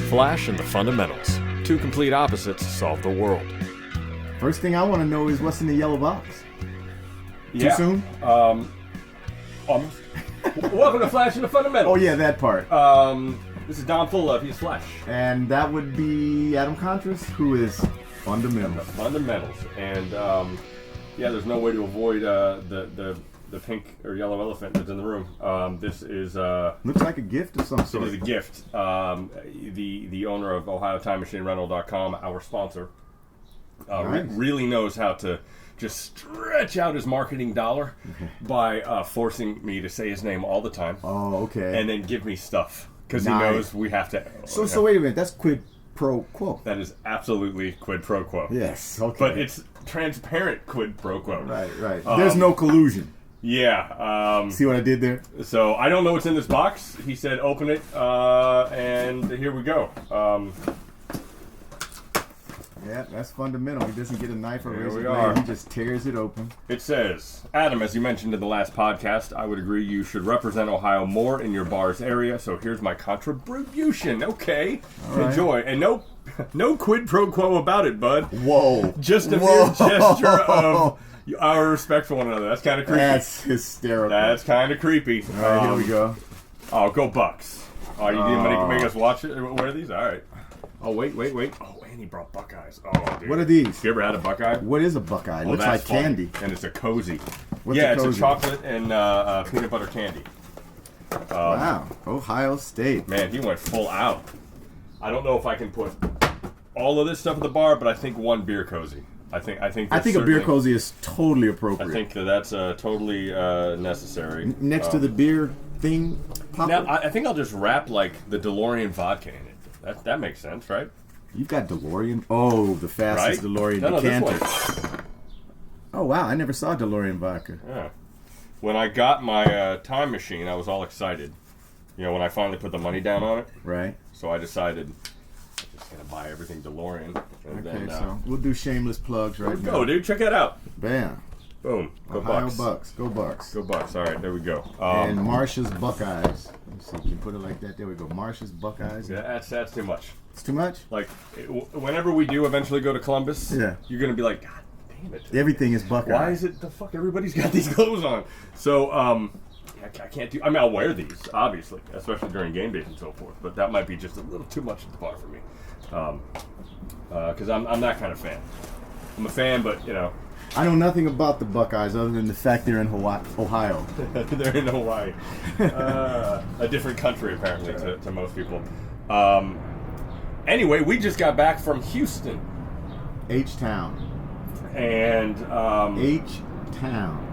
Flash and the fundamentals. Two complete opposites solve the world. First thing I want to know is what's in the yellow box. Yeah. Too soon? Almost. Welcome to Flash and the Fundamentals. Oh yeah, that part. This is Don Full he's Flash. And that would be Adam Kontras, who is fundamental. Fundamentals. And yeah, there's no way to avoid the pink or yellow elephant that's in the room. This is looks like a gift of some sort. It is a gift. The owner of OhioTimeMachineRental.com, our sponsor, Nice. really knows how to just stretch out his marketing dollar by forcing me to say his name all the time. Oh, okay. And then give me stuff because Nice. he knows we have to. So wait a minute. That's quid pro quo. That is absolutely quid pro quo. Yes. Okay. But it's transparent quid pro quo. Right. There's no collusion. Yeah. See what I did there? So I don't know what's in this box. He said open it, and here we go. Yeah, that's fundamental. He doesn't get a knife or Here razor we blade. are. He just tears it open. It says, Adam, as you mentioned in the last podcast, I would agree you should represent Ohio more in your bar's area, so here's my contribution. Okay. All right. Enjoy. And no quid pro quo about it, bud. Whoa. Just a mere gesture of our respect for one another. That's kind of creepy. That's hysterical. That's kind of creepy. All right, here we go. Oh, go Bucks. Oh, you didn't make us watch it? What are these? All right. Oh, wait. Oh, and he brought Buckeyes. Oh, dude. What are these? You ever had a Buckeye? What is a Buckeye? Oh, Looks that's like fun. candy. And it's a cozy. What's yeah, a cozy? it's a chocolate and peanut butter candy. Wow. Ohio State. Man, he went full out. I don't know if I can put all of this stuff at the bar, but I think one beer cozy. I think a beer cozy is totally appropriate. I think that's totally necessary. Next to the beer thing, pop Now, I think I'll just wrap like the DeLorean vodka in it. That makes sense, right? You've got DeLorean. Oh, the fastest Right? DeLorean No, this decanter. one. Oh wow, I never saw DeLorean vodka. Yeah. When I got my time machine, I was all excited. You know, when I finally put the money down on it. Right. So I decided I'm just gonna buy everything DeLorean. And Okay, then, so we'll do shameless plugs right now. go, dude. Check that out. Bam. Boom. Go Ohio Bucks. Bucks. Go Bucks. Go Bucks. All right, there we go. And Marcia's Buckeyes. Let's see, can you put it like that? There we go. Marcia's Buckeyes. Yeah, that's too much. It's too much? Like, whenever we do eventually go to Columbus, Yeah. you're gonna be like, God damn it. Everything is Buckeye. Why is it the fuck everybody's got these clothes on? So, I can't do. I mean, I'll wear these, obviously, especially during game days and so forth. But that might be just a little too much at the bar for me, because I'm that kind of fan. I'm a fan, but you know, I know nothing about the Buckeyes other than the fact they're in Ohio. they're in Hawaii, a different country apparently to most people. Anyway, we just got back from Houston, H-Town. and H-Town.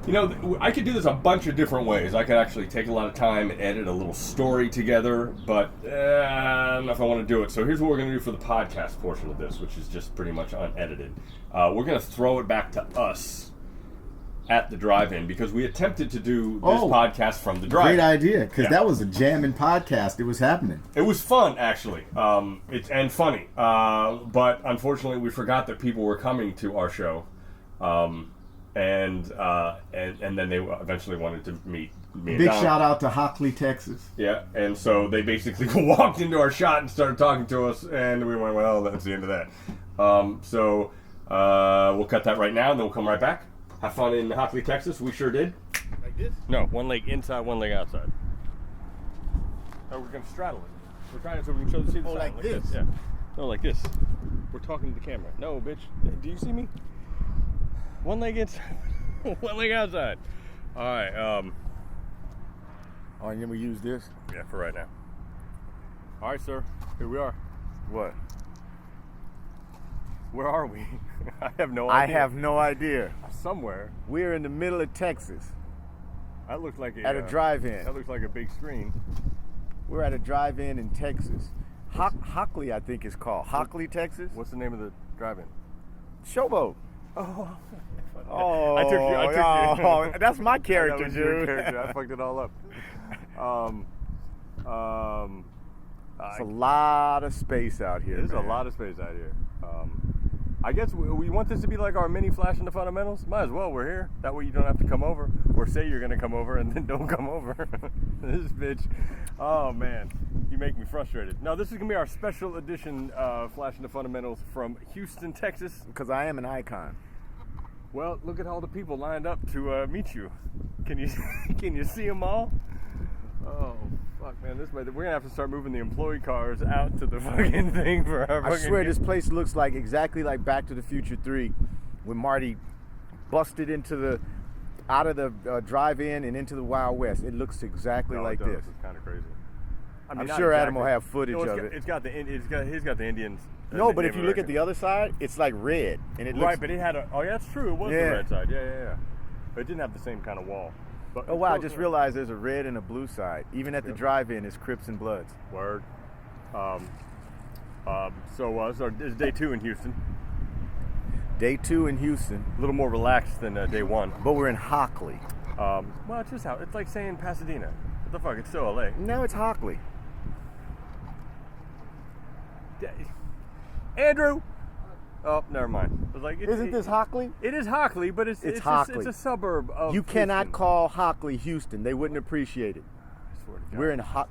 you know, I could do this a bunch of different ways. I could actually take a lot of time and edit a little story together, but I don't know if I want to do it. So here's what we're going to do for the podcast portion of this, which is just pretty much unedited. We're going to throw it back to us at the drive-in because we attempted to do this podcast from the drive-in. Great idea, because Yeah. that was a jamming podcast. It was happening. It was fun, actually. And funny. But unfortunately, we forgot that people were coming to our show. And then they eventually wanted to meet me and Big Don. shout out to Hockley, Texas. Yeah, and so they basically walked into our shot and started talking to us, and we went, well, that's the end of that. So we'll cut that right now, and then we'll come right back. Have fun in Hockley, Texas. We sure did. Like this? No, one leg inside, one leg outside. Oh, we're going to straddle it. We're trying to so we can see the side. like this? Yeah. No, like this. We're talking to the camera. No, bitch. Do you see me? One leg inside, one leg outside. All right. Oh, and then we use this? Yeah, for right now. All right, sir. Here we are. What? Where are we? I have no I idea. have no idea. Somewhere. We're in the middle of Texas That looks like at a drive-in. That looks like a big screen. We're at a drive-in in Texas. Hockley, I think it's called. Hockley, Texas? What's the name of the drive-in? Showboat. Oh. Oh, I took you. oh, that's my character, That was your dude. character. I fucked it all up. It's a lot of space out here. There's a lot of space out here. I guess we want this to be like our mini Flash in the Fundamentals. Might as well. We're here. That way you don't have to come over, or say you're gonna come over and then don't come over. This bitch. Oh man. You make me frustrated. Now, this is going to be our special edition Flashing the Fundamentals from Houston, Texas. Because I am an icon. Well, look at all the people lined up to meet you. Can you see them all? Oh, fuck, man. We're going to have to start moving the employee cars out to the fucking thing for our I swear this place looks like exactly like Back to the Future 3 when Marty busted out of the drive-in and into the Wild West. It looks exactly like this. It's kind of crazy. I mean, I'm sure Adam will have footage of it. He's got the Indians. No, but if you look at the other side, it's like red, and it looks right. But it had a. Oh, yeah, that's true. It was the red side. Yeah. But it didn't have the same kind of wall. But oh wow! I just realized there's a red and a blue side. Even at the drive-in, it's Crips and Bloods. Word. So this is day 2 in Houston. Day 2 in Houston. A little more relaxed than day 1. But we're in Hockley. Well, it's just how it's like saying Pasadena. What the fuck? It's still LA. No, it's Hockley. Andrew. Oh, never mind. I was like, Isn't this Hockley? It is Hockley, but it's Hockley. It's a suburb of. You cannot Houston. call Hockley Houston. They wouldn't appreciate it. I swear to God.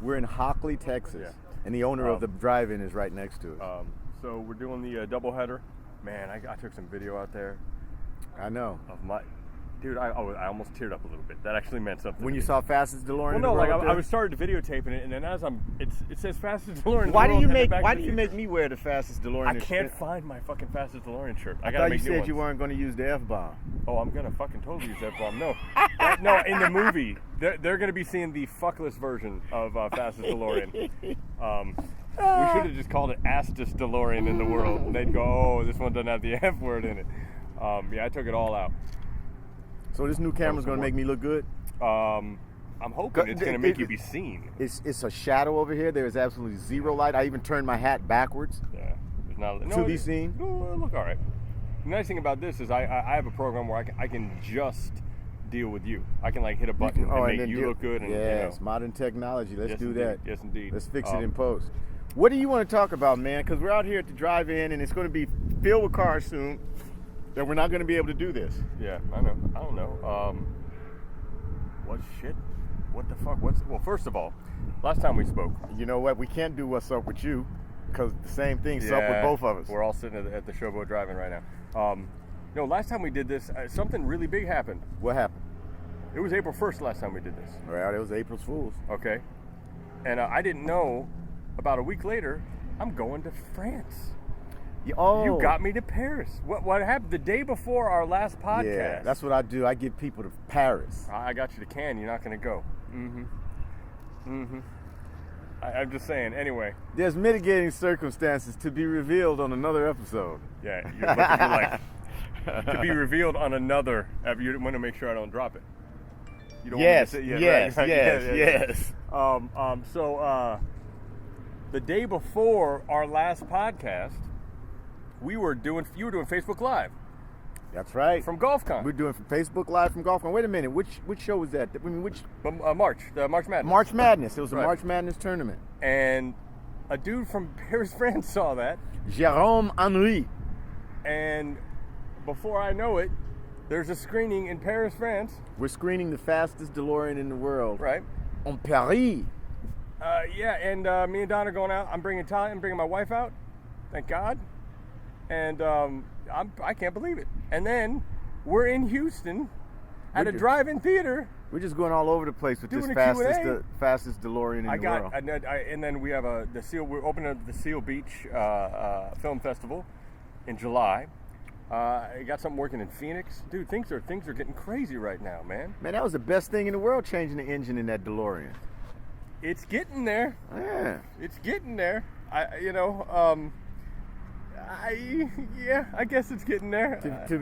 We're in Hockley, Texas, and the owner of the drive-in is right next to it. So we're doing the doubleheader. Man, I took some video out there. I know. Of my. Dude, I almost teared up a little bit. That actually meant something. When you saw Fastest DeLorean? Well, no, like I was started videotaping it, and then as it says Fastest DeLorean. Why do you make me wear the Fastest DeLorean? I can't find my fucking Fastest DeLorean shirt. I thought you said you weren't going to use the F-bomb. Oh, I'm gonna fucking totally use that bomb. No, no. In the movie, they're gonna be seeing the fuckless version of Fastest DeLorean. We should have just called it Astest DeLorean in the world. And they'd go, oh, this one doesn't have the F word in it. Yeah, I took it all out. So this new camera's going to make me look good? I'm hoping it's going to make you be seen. It's a shadow over here. There is absolutely zero light. I even turned my hat backwards. Yeah. There's not, to be seen. No, look all right. The nice thing about this is I have a program where I can just deal with you. I can like hit a button and make you look good. And, yes, modern technology. Let's do that. Yes, indeed. Let's fix it in post. What do you want to talk about, man? Because we're out here at the drive-in, and it's going to be filled with cars soon. That we're not going to be able to do this. Yeah, I know. I don't know. What shit? What the fuck? Well, first of all, last time we spoke. You know what? We can't do What's Up With You because the same thing's up with both of us. We're all sitting at the Showboat Drive-In right now. No, last time we did this, something really big happened. What happened? It was April 1st last time we did this. Well, it was April's Fools. Okay. And I didn't know, about a week later, I'm going to France. Oh. You got me to Paris. What happened the day before our last podcast? Yeah, that's what I do. I get people to Paris. I got you to Cannes. You're not going to go. I'm just saying. Anyway. There's mitigating circumstances to be revealed on another episode. Yeah, you're like to be revealed on another. You want to make sure I don't drop it. You don't yes. Want me to yes. Right? Yes. So the day before our last podcast. You were doing Facebook Live. That's right. From GolfCon. We're doing Facebook Live from GolfCon. Wait a minute. Which show was that? I mean, which? March. The March Madness. March Madness. It was a March Madness tournament. And a dude from Paris, France saw that. Jérôme Henry. And before I know it, there's a screening in Paris, France. We're screening the fastest DeLorean in the world. Right. On Paris. Yeah, and me and Don are going out. I'm bringing Talia. I'm bringing my wife out. Thank God. And I can't believe it. And then we're in Houston at a drive-in theater. We're just going all over the place with this fastest DeLorean in the world. And then we have the Seal. We're opening up the Seal Beach Film Festival in July. I got something working in Phoenix, dude. Things are getting crazy right now, man. Man, that was the best thing in the world, changing the engine in that DeLorean. It's getting there. Yeah, it's getting there. I guess it's getting there. To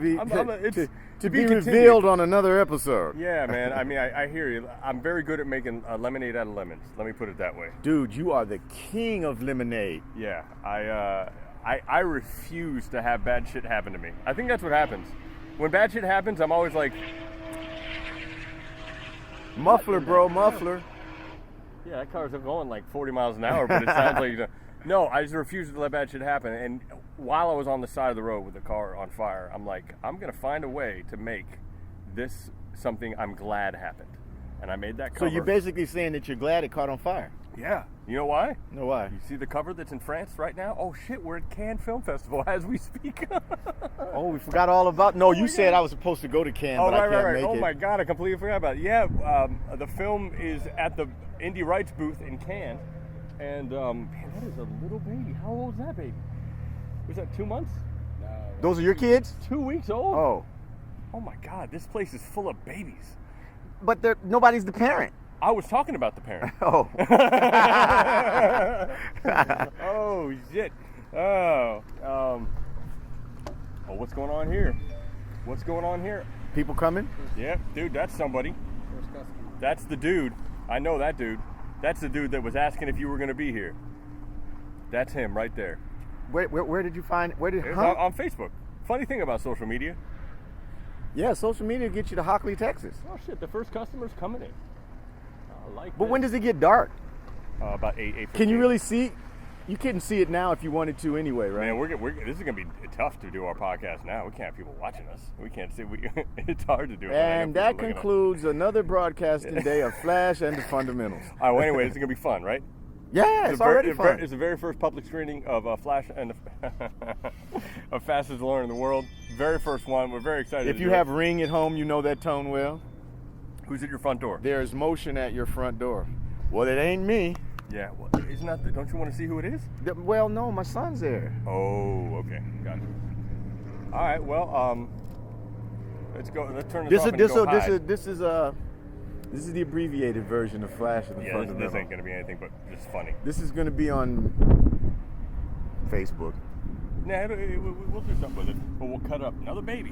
be revealed on another episode. Yeah, man. I mean, I hear you. I'm very good at making lemonade out of lemons. Let me put it that way. Dude, you are the king of lemonade. Yeah, I refuse to have bad shit happen to me. I think that's what happens. When bad shit happens, I'm always like, muffler, bro, muffler. Yeah, that car's going like 40 miles an hour, but it sounds like No, I just refused to let bad shit happen. And while I was on the side of the road with the car on fire, I'm like, I'm going to find a way to make this something I'm glad happened. And I made that cover. So you're basically saying that you're glad it caught on fire? Yeah. You know why? No, why? You see the cover that's in France right now? Oh shit, we're at Cannes Film Festival as we speak. Oh, we forgot all about. No, you said I was supposed to go to Cannes, but I can't make it. Oh my god, I completely forgot about it. Yeah, the film is at the Indie Rights booth in Cannes, and man, that is a little baby. How old is that baby? Was that 2 months? No. Those are your kids? 2 weeks old. Oh. Oh my god, this place is full of babies. But nobody's the parent. I was talking about the parent. Oh. Oh shit. Oh. Oh, what's going on here? What's going on here? People coming? Yeah, dude, that's somebody. That's the dude. I know that dude. That's the dude that was asking if you were going to be here. That's him right there. Where did you find? It's on Facebook. Funny thing about social media. Yeah, social media gets you to Hockley, Texas. Oh shit, the first customer's coming in. I like But when does it get dark? About 8:15. Can you really see? You couldn't see it now if you wanted to anyway, right? Man, this is gonna be tough to do our podcast now. We can't have people watching us. We can't see. It's hard to do it. And that concludes another broadcasting day of Flash and the Fundamentals. All right. Well, anyway, this is gonna be fun, right? Yeah, it's already fun. It's the very first public screening of Flash and of Fastest Learner in the world. Very first one. We're very excited. If you have Ring at home, you know that tone well. Who's at your front door? There is motion at your front door. Well, it ain't me. Yeah, well, isn't that don't you want to see who it is? Well, no, my son's there. Oh, okay, gotcha. All right, well, let's go. Let's turn this off and go hide. This is the abbreviated version of Flash and the Fundamentals. This ain't gonna be anything but just funny. This is gonna be on Facebook. Nah, we'll do something with it, but we'll cut up another baby.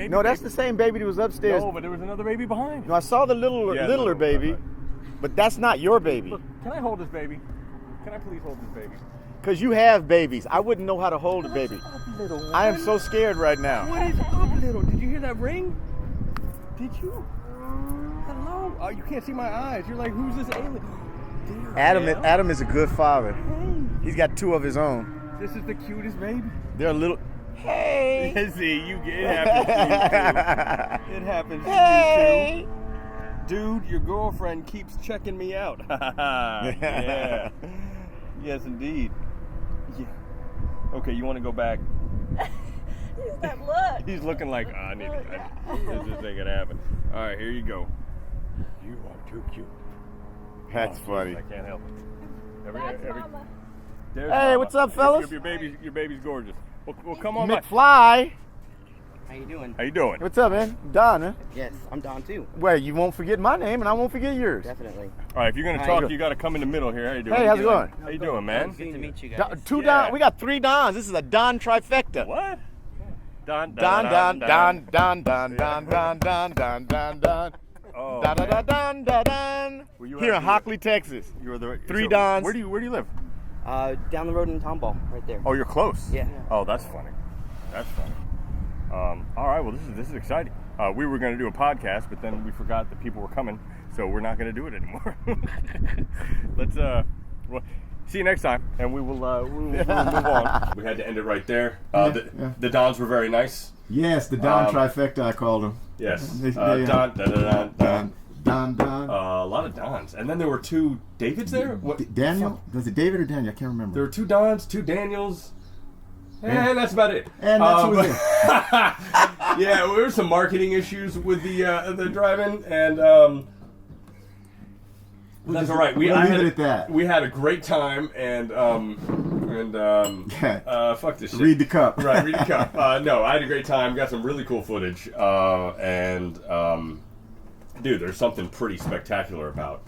No, that's the same baby that was upstairs. No, but there was another baby behind. No, I saw the littler baby, right. But that's not your baby. Look, can I hold this baby? Can I please hold this baby? Because you have babies. I wouldn't know how to hold a baby. What's up, little one? I am so scared right now. What is up, little? Did you hear that ring? Did you? Hello? Oh, you can't see my eyes. You're like, who's this alien? Adam is a good father. Hey. He's got two of his own. This is the cutest baby. They're little. Hey. See, it happens to you too. It happens to you too. Dude, your girlfriend keeps checking me out. Yeah. Yes, indeed. Yeah. Okay, you want to go back? He's that look. He's looking like, this ain't gonna happen. All right, here you go. You are too cute. That's funny. I can't help it. That's Mama. There's Hey, Mama. what's up, fellas? Your baby's gorgeous. Well, come on back. McFly. How you doing? How you doing? What's up, man? Don, huh? Yes, I'm Don too. Well, you won't forget my name, and I won't forget yours. Definitely. All right, if you're gonna How talk, you you got to come in the middle here. How you doing? Hey, how's it going? How you doing, man? Good to meet you guys. Two Yeah. Don. We got three Dons. This is a Don trifecta. What? Don. Don. Oh, Da da da man. don da don. Well, you Here in have- Hockley, Texas. You're the Three Dons. Where do you live? Down the road in Tomball, right there. Oh, you're close. Yeah. Oh, that's funny. That's funny. All right. Well, this is exciting. We were going to do a podcast, but then we forgot that people were coming, so we're not going to do it anymore. Let's well, see you next time, and we will move on. We had to end it right there. The Dons were very nice. Yes, the Don trifecta, I called them. Yes. Don. A lot of Dons, and then there were two Davids there. What? Daniel? Was it David or Daniel? I can't remember. There were two Dons, two Daniels. And that's about it. And that's who it is. Yeah, there were some marketing issues with the drive-in, and that's all right. We'll leave it at that. We had a great time, and fuck this shit. Read the cup. Right, read the cup. No, I had a great time. Got some really cool footage, dude, there's something pretty spectacular about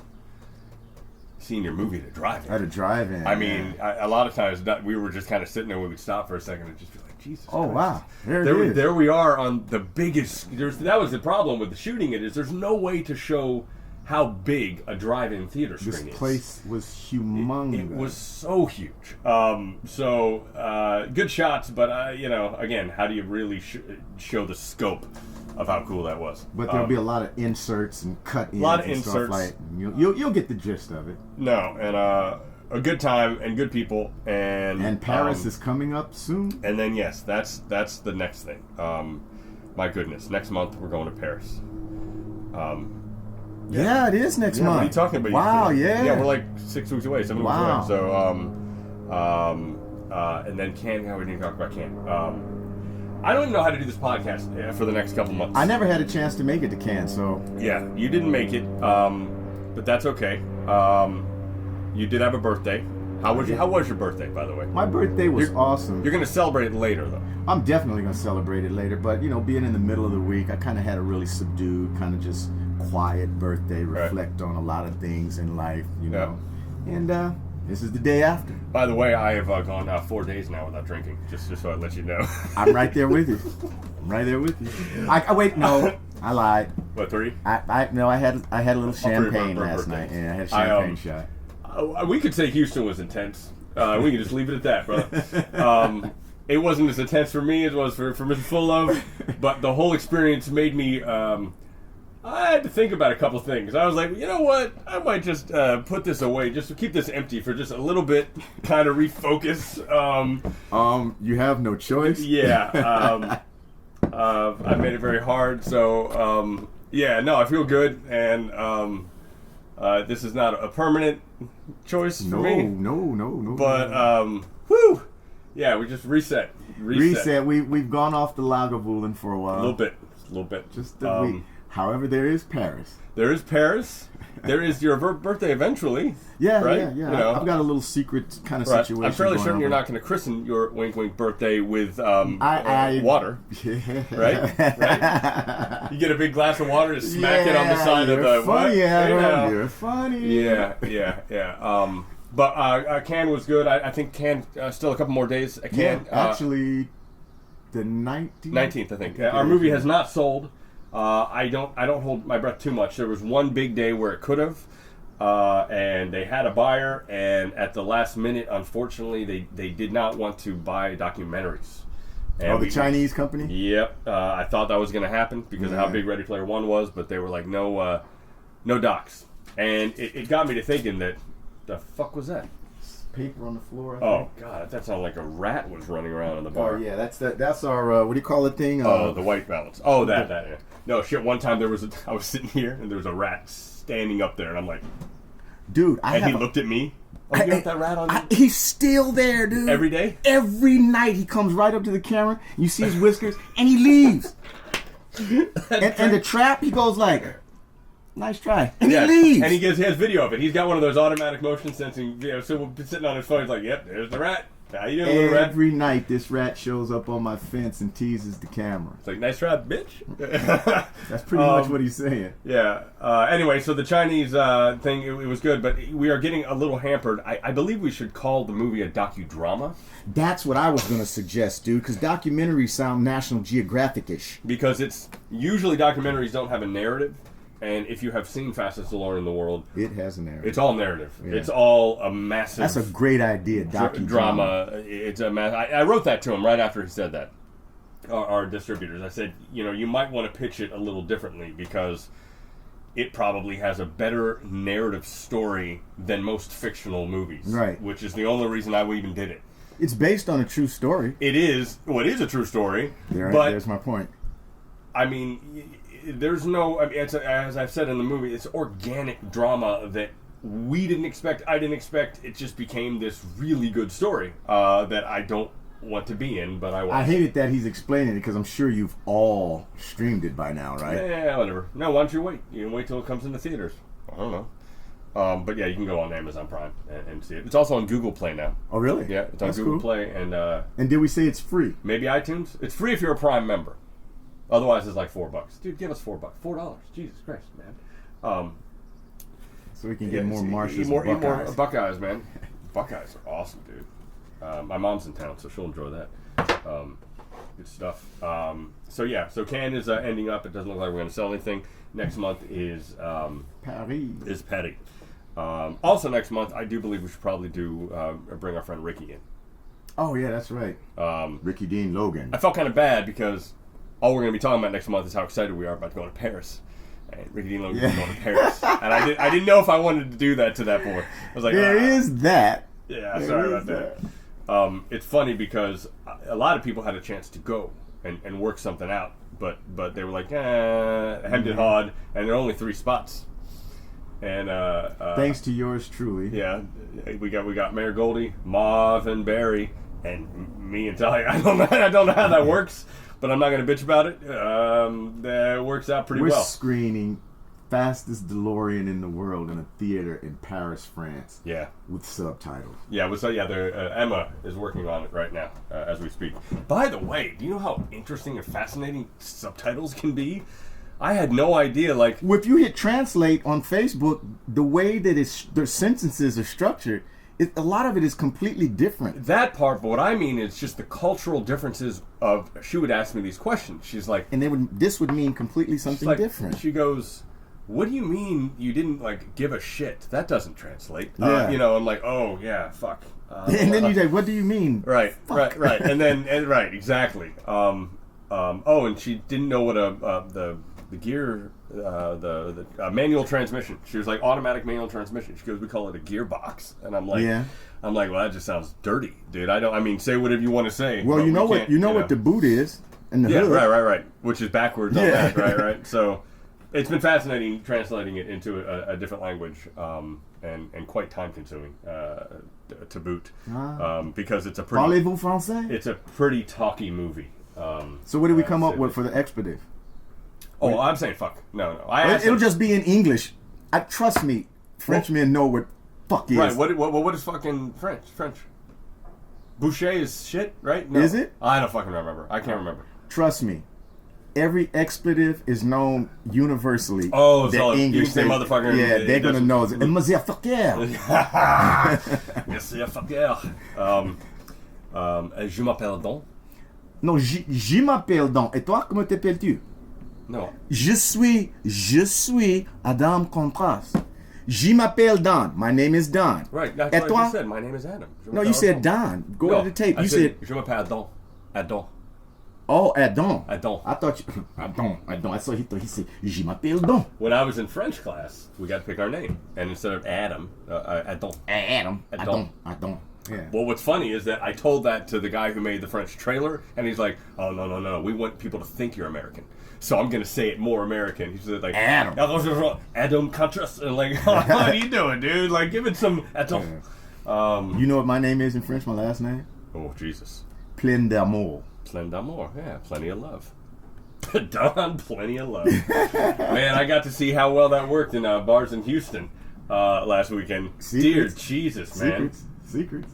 seeing your movie at a drive-in. At a drive-in. I mean, a lot of times we were just kind of sitting there. We would stop for a second and just be like, Jesus. Oh, Christ. wow. There There we are on the biggest. That was the problem with the shooting. There's no way to show how big a drive-in theater screen is. This place was humongous. It was so huge. Good shots, but again, how do you really show the scope of how cool that was? But there'll be a lot of inserts and cut-ins. A lot of and inserts. Stuff like you'll get the gist of it. No, and a good time and good people, and Paris is coming up soon. And then yes, that's the next thing. My goodness, next month we're going to Paris. Yeah, it is next Yeah, month. what are you talking about? Wow, yeah. Yeah, we're like 6 weeks away, 7 weeks Wow. away. So, and then Can, we didn't talk about Can. I don't even know how to do this podcast for the next couple months. I never had a chance to make it to Cannes, so Yeah, you didn't make it, but that's okay. You did have a birthday. How was your birthday, by the way? my birthday was awesome. You're going to celebrate it later, though. I'm definitely going to celebrate it later, but being in the middle of the week, I kind of had a really subdued, kind of just quiet birthday, reflect on a lot of things in life, know. And this is the day after. By the way, I have gone 4 days now without drinking, just so I let you know. I'm right there with you. I'm right there with you. I wait, no, I lied. What, 3? No, I had a little champagne for last birthday. night, and I had a champagne shot. We could say Houston was intense. We could just leave it at that, brother. It wasn't as intense for me as it was for Mr. Full-Love, but the whole experience made me... I had to think about a couple things. I was like, you know what? I might just put this away, just to keep this empty for just a little bit, kind of refocus. You have no choice. Yeah. I made it very hard, so I feel good, and this is not a permanent choice for me. No. But whew, yeah, we just reset. We've gone off the Lagavulin for a while. A little bit. Just a week. However, there is Paris. There is Paris. There is your birthday eventually. Yeah, right? yeah. I've got a little secret kind of situation. I'm fairly certain going you're on. not going to christen your wink birthday with I water. Right? You get a big glass of water to smack it on the side of the. Funny, Adam. Adam. You're funny. Yeah. But Cannes was good. I think Cannes still a couple more days. Cannes, actually, the 19th. 19th, I think. Our movie has not sold. I don't hold my breath too much. There was one big day where it could have, and they had a buyer, and at the last minute, unfortunately, they did not want to buy documentaries. And the Chinese company? Yep. I thought that was going to happen because of how big Ready Player One was, but they were like, no docs. And it got me to thinking that, the fuck was that? Paper on the floor. Oh God, that sounded like a rat was running around in the bar. Oh yeah, that's our what do you call it thing? The white balance. Oh, that. Yeah. No shit. One time I was sitting here and there was a rat standing up there, and I'm like, dude, he looked at me. Oh, you got that rat on you? He's still there, dude. Every day? Every night he comes right up to the camera. You see his whiskers, and he leaves. and the trap, he goes like, nice try. And he leaves. And he has video of it. He's got one of those automatic motion sensing, so we'll be sitting on his phone. He's like, yep, there's the rat. How you doing, little rat? Every night this rat shows up on my fence and teases the camera. It's like, nice try, bitch. That's pretty much what he's saying. Yeah. Anyway, so the Chinese thing, it was good, but we are getting a little hampered. I believe we should call the movie a docudrama. That's what I was going to suggest, dude, because documentaries sound National Geographic-ish. Because it's usually documentaries don't have a narrative. And if you have seen Fastest Alone in the World, it has a narrative. It's all narrative. Yeah. It's all a massive. That's a great idea, drama. It's a I wrote that to him right after he said that. Our distributors, I said, you might want to pitch it a little differently because it probably has a better narrative story than most fictional movies. Right. Which is the only reason I even did it. It's based on a true story. It is. Well, it is a true story. There's my point. I mean, there's no. I mean, as I've said in the movie, it's organic drama that we didn't expect. I didn't expect. It just became this really good story that I don't want to be in, but I was. I hated that he's explaining it because I'm sure you've all streamed it by now, right? Yeah, whatever. No, why don't you wait? You can wait till it comes into theaters. I don't know. But yeah, you can go on Amazon Prime and see it. It's also on Google Play now. Oh, really? Yeah, it's on Google Play and. And did we say it's free? Maybe iTunes. It's free if you're a Prime member. Otherwise, it's like $4. Dude, give us $4. $4. Jesus Christ, man. So we can get more Marshalls eat more Buckeyes. Buckeyes, man. Buckeyes are awesome, dude. My mom's in town, so she'll enjoy that. Good stuff. So Cannes is ending up. It doesn't look like we're going to sell anything. Next month is Paris. Also next month, I do believe we should probably bring our friend Ricky in. Oh yeah, that's right. Ricky Dean Logan. I felt kind of bad because all we're going to be talking about next month is how excited we are about going to Paris. And Ricky Dean Logan is going to Paris. And I didn't know if I wanted to do that to that boy. I was like, there is that. Yeah, sorry about that. It's funny because a lot of people had a chance to go and work something out, but they were like, hemmed it hard, and there are only 3 spots. And thanks to yours truly. Yeah, we got Mayor Goldie, Marv, and Barry, and me and Talia. I don't know how that works, but I'm not gonna bitch about it. That works out pretty We're well. screening fastest DeLorean in the world in a theater in Paris, France. Yeah, with subtitles. yeah. Emma is working on it right now as we speak. By the way, do you know how interesting and fascinating subtitles can be? I had no idea. Like, If you hit translate on Facebook, the way that their sentences are structured, a lot of it is completely different. that part, but what I mean is just the cultural differences of. She would ask me these questions. She's like, And this would mean completely something like, different. She goes, "What do you mean you didn't like give a shit? That doesn't translate." Yeah. I'm like, "Oh yeah, fuck." And then you say, "What do you mean?" Right, Fuck. right, right, exactly. Oh, and she didn't know what the gear, the manual transmission. She was like, automatic manual transmission. She goes, "We call it a gearbox," and I'm like, Yeah. well, that just sounds dirty, dude. I mean, say whatever you want to say. Well, but you know we what can't, what the boot is and the yeah, hood. right, which is backwards on Yeah. that, right. So it's been fascinating translating it into a different language, and quite time consuming to boot, because it's a pretty Parlez-vous français? it's a pretty talky movie. So what did we come up with for the expletive? Oh, I'm saying fuck. No. It'll just be in English. Trust me, Frenchmen know what fuck is. right. What is fucking French? Boucher is shit, right? No. Is it? I don't fucking remember. I can't remember. Trust me. Every expletive is known universally. Oh, The so you can say they- motherfucker. Yeah, it they're gonna doesn't- know. Motherfucker. Yes, yeah, fuck yeah. Je m'appelle Don. Non, je m'appelle Don. Et toi, comment t'appelles-tu? No. Je suis Adam Kontras. Je m'appelle Don. My name is Don. Right. That's Et what I toi? just said. My name is Adam. Je No, you m'appelle said Don. Don. Go No, to the tape. I You said, Je m'appelle Don. Adon. oh, Adam. Adon. I thought you, Adam. I saw he said, je m'appelle Don. When I was in French class, we got to pick our name, and instead of Adam, Adon. Adam. Adon. Adam. Yeah. Well, what's funny is that I told that to the guy who made the French trailer, and he's like, "Oh no, we want people to think you're American, so I'm gonna say it more American." He's like, Adam. Adam Kontras," and like, "What are you doing, dude? Like, give it some Adam." You know what my name is in French, my last name? Oh Jesus, Plein d'amour. Plein d'amour, yeah, plenty of love. Don, plenty of love. Man, I got to see how well that worked in bars in Houston last weekend. Dear Secrets. Jesus, man. Secrets.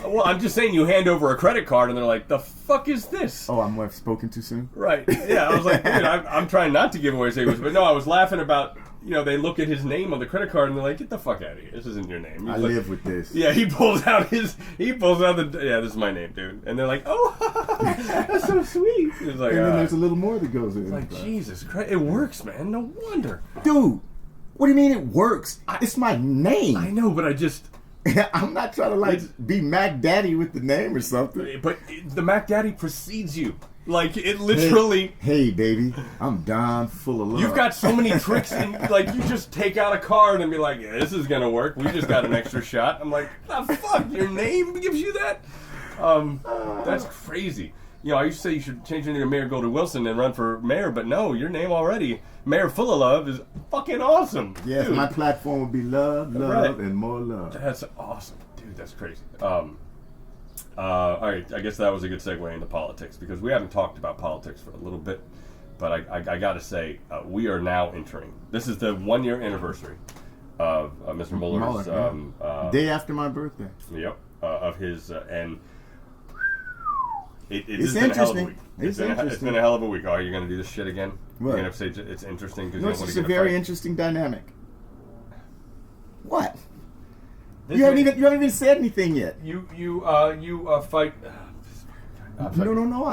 Well, I'm just saying, you hand over a credit card and they're like, "The fuck is this?" Oh, I'm spoken too soon? Right. Yeah, I was like, dude, I'm trying not to give away secrets, but no, I was laughing about, they look at his name on the credit card and they're like, "Get the fuck out of here. This isn't your name." He's I like, live with this. Yeah, he pulls out this is my name, dude. And they're like, "Oh, that's so sweet." It's like, And then there's a little more that goes in. like, Jesus Christ, it works, man. No wonder. Dude, what do you mean it works? It's my name. I know, but I just... I'm not trying to be Mac Daddy with the name or something. But the Mac Daddy precedes you. Like, it literally... Hey, baby, I'm Don full of love. You've got so many tricks, and like you just take out a card and be like, "Yeah, this is gonna work. We just got an extra shot." I'm like, "The fuck? Your name gives you that?" That's crazy. I used to say you should change your name to Mayor Goldie Wilson and run for mayor, but no, your name already, Mayor Full of Love, is fucking awesome. Yes, Dude, my platform would be love, Right. and more love. that's awesome, dude. That's crazy. All right, I guess that was a good segue into politics because we haven't talked about politics for a little bit, but I got to say we are now entering. This is the 1 year anniversary of Mr. Mueller's. Day after my birthday. Yep. Of his and. It's been a hell of a interesting. week. It's It's interesting. been a hell of a week. Oh, you're going to do this shit again? What? You're going to say it's interesting because No, you it's don't want just to a get very fight? interesting dynamic. What? This You haven't week- even said anything yet. You fight. No.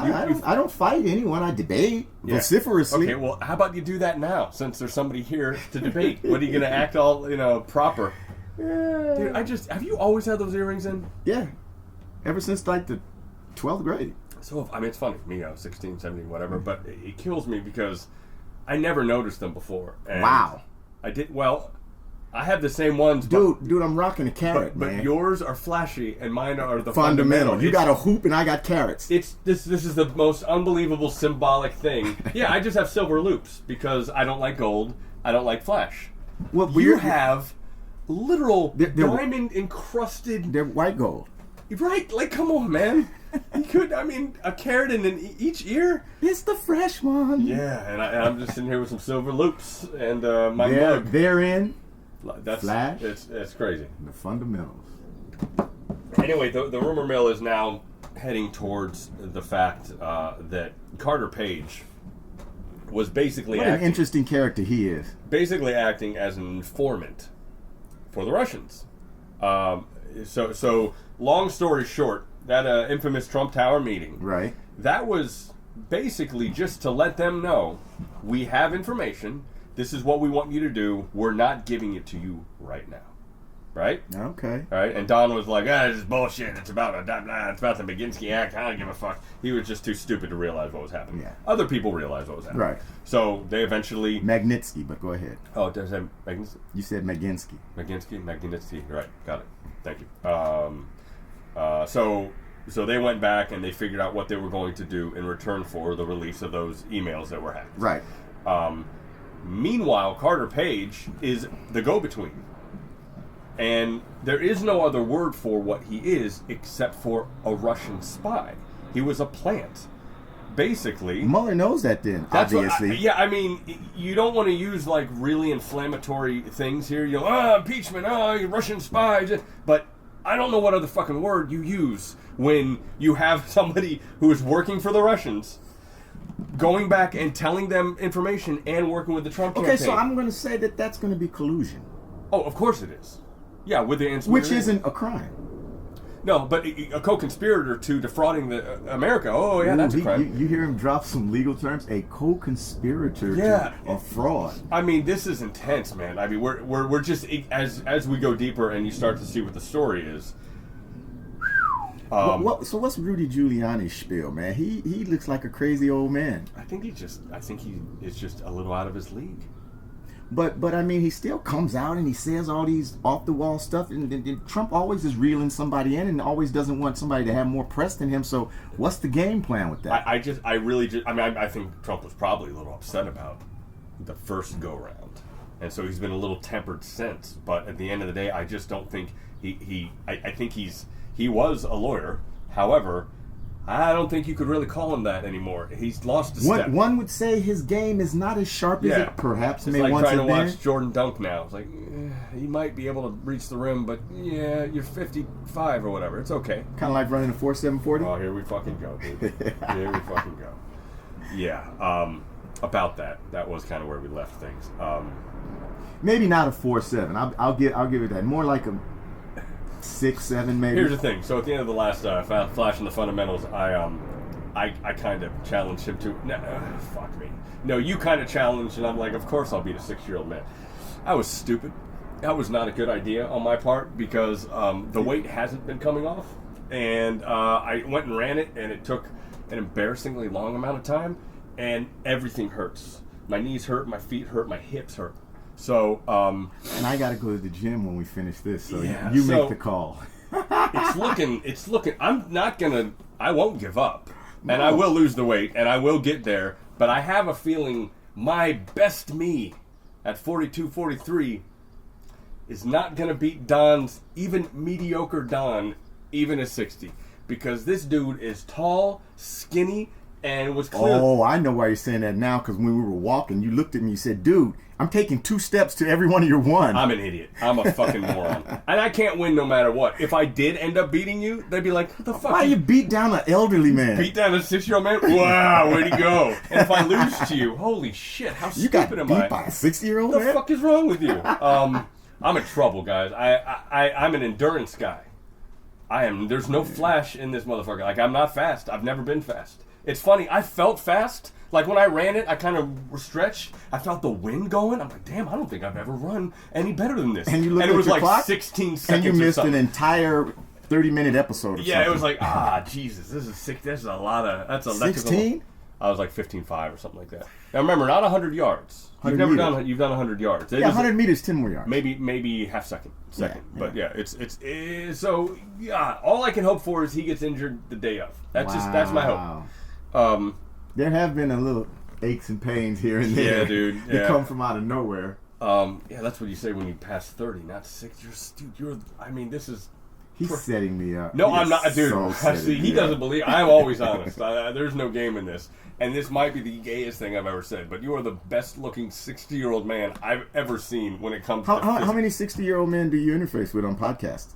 I don't fight anyone. I debate Yeah. vociferously. Okay, well, how about you do that now since there's somebody here to debate? What are you going to act all proper? Dude, have you always had those earrings in? Yeah. Ever since like the 12th grade. So, it's funny. Me, I was 16, 17, whatever, but it kills me because I never noticed them before. And Wow. I did, I have the same ones. but- Dude, I'm rocking a carrot, But man. yours are flashy and mine are the fundamental. You It's- got a hoop and I got carrots. This is the most unbelievable symbolic thing. Yeah, I just have silver loops because I don't like gold. I don't like flash. Well, you have literal They're- diamond encrusted. They're white gold. Right? Like, come on, man. You could, I mean, a carat in each ear. It's the fresh one. Yeah, and I'm just sitting here with some silver loops and my They're, mug. therein That's Flash. It's crazy. the fundamentals. Anyway, the rumor mill is now heading towards the fact that Carter Page was basically What an interesting character he is. acting as an informant for the Russians. So long story short, that infamous Trump Tower meeting, Right. that was basically just to let them know we have information. This is what we want you to do. We're not giving it to you right now. Right? Okay. All right, and Don was like, this is bullshit. It's about it's about the Maginski Act. I don't give a fuck. He was just too stupid to realize what was happening. Yeah. Other people realized what was happening. Right. So they eventually... Magnitsky, but go ahead. Oh, does that Magnitsky? You said Maginski. Magnitsky. Right, got it. Thank you. So they went back and they figured out what they were going to do in return for the release of those emails that were hacked. Right. Meanwhile, Carter Page is the go-between. And there is no other word for what he is except for a Russian spy. He was a plant. Basically. Mueller knows that then, That's obviously. I mean, you don't want to use like really inflammatory things here. You know, impeachment, you Russian spies. But I don't know what other fucking word you use when you have somebody who is working for the Russians going back and telling them information and working with the Trump campaign. Okay, so I'm going to say that that's going to be collusion. Oh, of course it is. Yeah, with the Which isn't a crime. No, but a co-conspirator to defrauding America. Oh, yeah, that's a crime. You hear him drop some legal terms? A co-conspirator to a fraud. I mean, this is intense, man. I mean, we're just as we go deeper and you start to see what the story is. So what's Rudy Giuliani's spiel, man? He looks like a crazy old man. I think he is just a little out of his league. But I mean, he still comes out and he says all these off the wall stuff, and Trump always is reeling somebody in and always doesn't want somebody to have more press than him. So what's the game plan with that? I think Trump was probably a little upset about the first go round, and so he's been a little tempered since. But at the end of the day, I just don't think I think he was a lawyer. However, I don't think you could really call him that anymore. He's lost a step. One would say his game is not as sharp as it perhaps may once have been. It's like trying to watch Jordan dunk now. It's like, he might be able to reach the rim, but yeah, you're 55 or whatever. It's okay. Kind of like running a 4.740? Oh, here we fucking go, dude. Here we fucking go. Yeah, about that. That was kind of where we left things. Maybe not a 4.7. I'll give it that. More like a 6.7 maybe. Here's the thing. So at the end of the last Flash in the Fundamentals, I kind of challenged him to. Fuck me. No, you kind of challenged, and I'm like, of course I'll beat a 6-year-old man. I was stupid. That was not a good idea on my part because the weight hasn't been coming off, and I went and ran it, and it took an embarrassingly long amount of time, and everything hurts. My knees hurt, my feet hurt, my hips hurt. So, and I got to go to the gym when we finish this, so yeah, you make the call. it's looking, I won't give up. No. And I will lose the weight, and I will get there, but I have a feeling my best me at 42, 43 is not going to beat Don's, even mediocre Don, even at 60. Because this dude is tall, skinny, and was clear. Oh, I know why you're saying that now, because when we were walking, you looked at me and said, dude, I'm taking 2 steps to every one of your one. I'm an idiot. I'm a fucking moron. And I can't win no matter what. If I did end up beating you, they'd be like, what the fuck? Why you beat down an elderly man? Beat down a 6-year-old man? Wow, where'd he go? And if I lose to you, holy shit, how stupid am I? You got beat by a 60-year-old man? What the fuck is wrong with you? I'm in trouble, guys. I'm an endurance guy. There's no flash in this motherfucker. Like, I'm not fast. I've never been fast. It's funny, I felt fast. Like, when I ran it, I kind of stretched. I felt the wind going. I'm like, damn, I don't think I've ever run any better than this. And you looked and it at was your like clock? 16 seconds. And you missed or an something. entire 30-minute episode. Yeah, it was like, Jesus, this is sick. That's a lot of. That's a 16? I was like 15.5 or something like that. Now remember, not 100 yards. 100 You've done 100 yards. Yeah, 100 meters, 10 more yards. Maybe half second. Yeah. But yeah, it's so yeah. All I can hope for is he gets injured the day of. That's my hope. There have been a little aches and pains here and there. Yeah, dude. That come from out of nowhere. Yeah, that's what you say when you pass 30, not 60. I mean, this is... He's setting me up. No, He I'm is not, dude. so setting See, he me doesn't up. believe. I'm always honest. There's no game in this, and this might be the gayest thing I've ever said. But you are the best-looking 60-year-old man I've ever seen when it comes to How many 60-year-old men do you interface with on podcasts?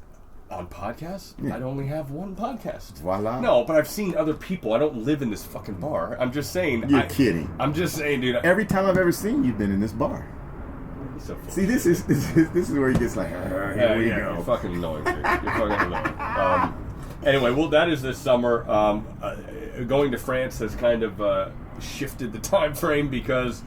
on podcasts. Yeah. I only have one podcast. Voila. No, but I've seen other people. I don't live in this fucking bar. I'm just saying. You're kidding. I'm just saying, dude. Every time I've ever seen you've been in this bar. So full See, of this shit. is where he gets like, here we You're go. fucking annoying, dude. You're fucking annoying. Anyway, well, that is this summer. Going to France has kind of shifted the time frame because,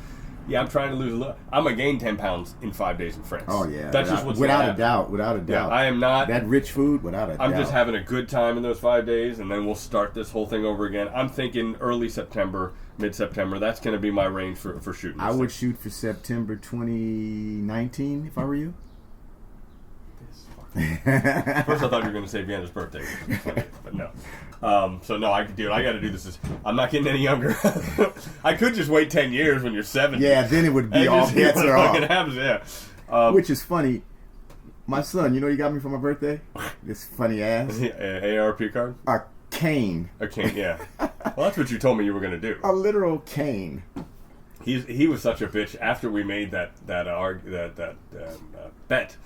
yeah, I'm trying to lose a little. I'm gonna gain 10 pounds in 5 days in France. Oh yeah, that's just what's without gonna a happen. doubt, without a Yeah, doubt. I am not. That rich food, without a doubt. I'm just having a good time in those 5 days, and then we'll start this whole thing over again. I'm thinking early September, mid-September. That's going to be my range for shooting. I would shoot for September 2019 if I were you. First, I thought you were going to say Vienna's birthday, which is funny, but no. So no, I got to do this. I'm not getting any younger. I could just wait 10 years when you're 70. Yeah, then it would be and all just see bets what are fucking off. happens. Yeah. Which is funny. My son, you know, he got me for my birthday. This funny ass AARP card. a cane, A cane. Yeah. Well, that's what you told me you were going to do. a literal cane. He was such a bitch after we made that bet.